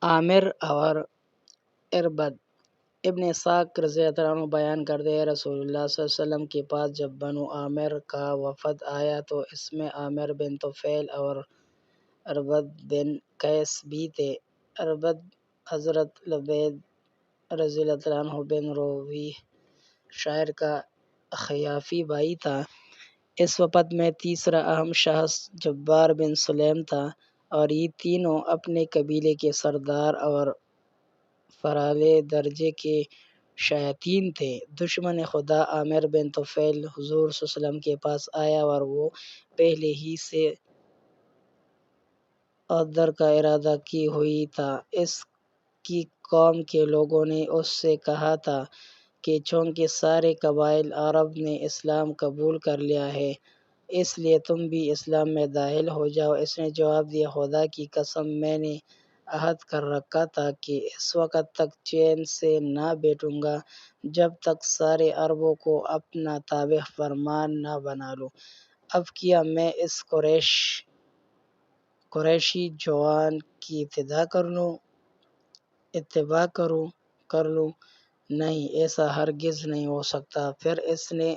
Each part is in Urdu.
عامر اور اربد۔ ابن اسحاق رضی اللہ عنہ بیان کرتے ہیں رسول اللہ صلی اللہ علیہ وسلم کے پاس جب بنو عامر کا وفد آیا تو اس میں عامر بن طفیل اور اربد بن قیس بھی تھے۔ اربد حضرت لبید رضی اللہ عنہ بن رویح شاعر کا خیافی بھائی تھا۔ اس وفد میں تیسرا اہم شخص جبار بن سلیم تھا اور یہ تینوں اپنے قبیلے کے سردار اور فرعلے درجے کے شیاطین تھے۔ دشمن خدا عامر بن طفیل حضور صلی اللہ علیہ وسلم کے پاس آیا اور وہ پہلے ہی سے غدر کا ارادہ کی ہوئی تھا۔ اس کی قوم کے لوگوں نے اس سے کہا تھا کہ چونکہ سارے قبائل عرب نے اسلام قبول کر لیا ہے اس لیے تم بھی اسلام میں داخل ہو جاؤ۔ اس نے جواب دیا، خدا کی قسم میں نے عہد کر رکھا تھا کہ اس وقت تک چین سے نہ بیٹھوں گا جب تک سارے عربوں کو اپنا تابع فرمان نہ بنا لوں۔ اب کیا میں اس قریشی جوان کی اتباع کر لوں؟ نہیں، ایسا ہرگز نہیں ہو سکتا۔ پھر اس نے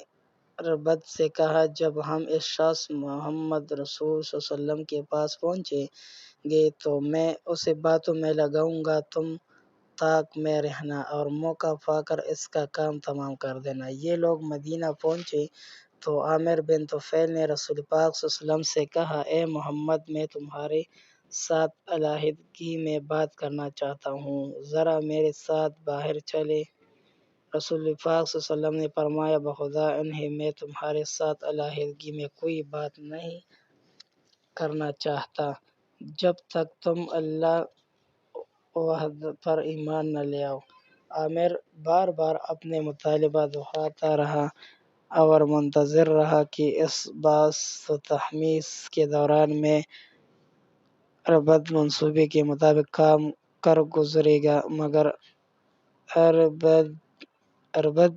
اربد سے کہا، جب ہم اس شخص محمد رسول صلی اللہ علیہ وسلم کے پاس پہنچیں گے تو میں اسے باتوں میں لگاؤں گا، تم طاق میں رہنا اور موقع پا کر اس کا کام تمام کر دینا۔ یہ لوگ مدینہ پہنچے تو عامر بن طفیل نے رسول پاک صلی اللہ علیہ وسلم سے کہا، اے محمد، میں تمہارے ساتھ علیحدگی میں بات کرنا چاہتا ہوں، ذرا میرے ساتھ باہر چلیں۔ رسول پاک صلی اللہ علیہ وسلم نے فرمایا، بخدا انہیں میں تمہارے ساتھ علیحدگی میں کوئی بات نہیں کرنا چاہتا جب تک تم اللہ وحدہ پر ایمان نہ لے آؤ۔ عامر بار بار اپنے مطالبہ دہراتا رہا اور منتظر رہا کہ اس بحث و تحمیس کے دوران میں اربد منصوبے کے مطابق کام کر گزرے گا، مگر اربد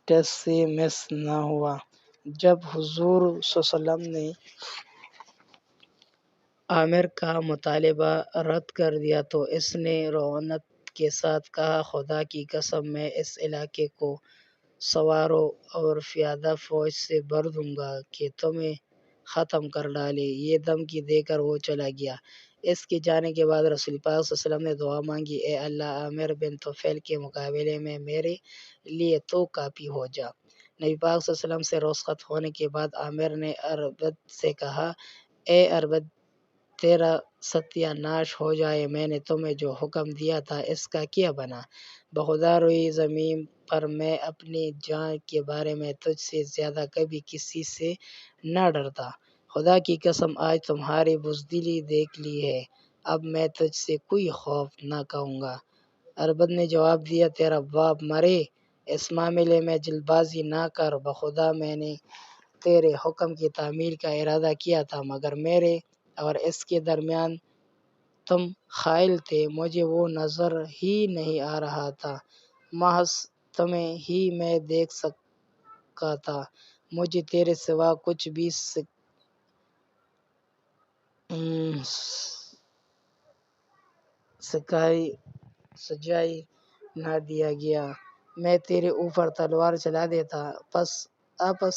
ٹس سے مس نہ ہوا۔ جب حضور صلی اللہ علیہ وسلم نے عامر کا مطالبہ رد کر دیا تو اس نے رعونت کے ساتھ کہا، خدا کی قسم میں اس علاقے کو سواروں اور پیادہ فوج سے بھر دوں گا کہ تمہیں ختم کر ڈالے۔ یہ دھمکی دے کر وہ چلا گیا۔ اس کے جانے کے بعد رسول پاک صلی اللہ علیہ وسلم نے دعا مانگی، اے اللہ، عامر بن طفیل کے مقابلے میں میرے لیے تو کافی ہو جا۔ نبی پاک صلی اللہ علیہ وسلم سے رخصت ہونے کے بعد عامر نے اربد سے کہا، اے اربد، تیرا ستیہ ناش ہو جائے، میں نے تمہیں جو حکم دیا تھا اس کا کیا بنا؟ بخدا روئی زمین پر میں اپنی جان کے بارے میں تجھ سے زیادہ کبھی کسی سے نہ ڈرتا۔ خدا کی قسم آج تمہاری بزدلی دیکھ لی ہے، اب میں تجھ سے کوئی خوف نہ کھاؤں گا۔ اربد نے جواب دیا، تیرا باپ مرے، اس معاملے میں جلد بازی نہ کر، بخدا میں نے تیرے حکم کی تعمیل کا ارادہ کیا تھا مگر میرے اور اس کے درمیان تم حائل تھے، مجھے وہ نظر ہی نہیں آ رہا تھا، محض تمہیں ہی میں دیکھ سکا تھا، مجھے تیرے سوا کچھ بھی سجائی نہ دیا گیا۔ میں تیرے اوپر تلوار چلا دیتا۔ پس آپس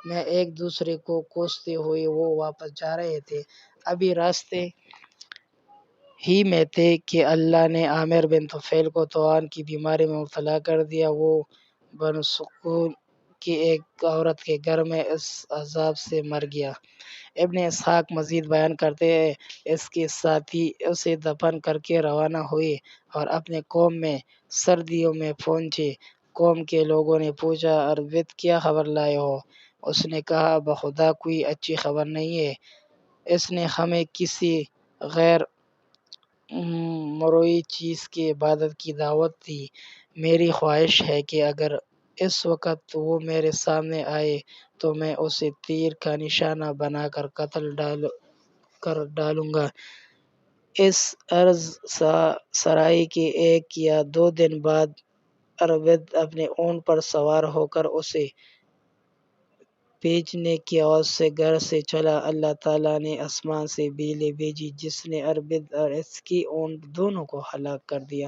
میں ایک دوسرے کو کوستے ہوئے وہ واپس جا رہے تھے۔ ابھی راستے ہی میں تھے کہ اللہ نے عامر بن طفیل کو طاعون کی بیماری میں مبتلا کر دیا۔ وہ بنو سکون کی ایک عورت کے گھر میں اس عذاب سے مر گیا۔ ابن اسحاق مزید بیان کرتے ہیں، اس کے ساتھی اسے دفن کر کے روانہ ہوئے اور اپنے قوم میں سردیوں میں پہنچے۔ قوم کے لوگوں نے پوچھا، اربد، کیا خبر لائے ہو؟ اس نے کہا، بخدا کوئی اچھی خبر نہیں ہے، اس نے ہمیں کسی غیر مروئی چیز کی عبادت کی دعوت دی۔ میری خواہش ہے کہ اگر اس وقت وہ میرے سامنے آئے تو میں اسے تیر کا نشانہ بنا کر قتل کر ڈالوں گا۔ اس عرض سرائی کے 1 یا 2 دن بعد اربد اپنے اونٹ پر سوار ہو کر اسے پیچنے کی آواز سے گھر سے چلا۔ اللہ تعالیٰ نے آسمان سے بجلی بھیجی جس نے اربد اور اس کی اونٹ دونوں کو ہلاک کر دیا۔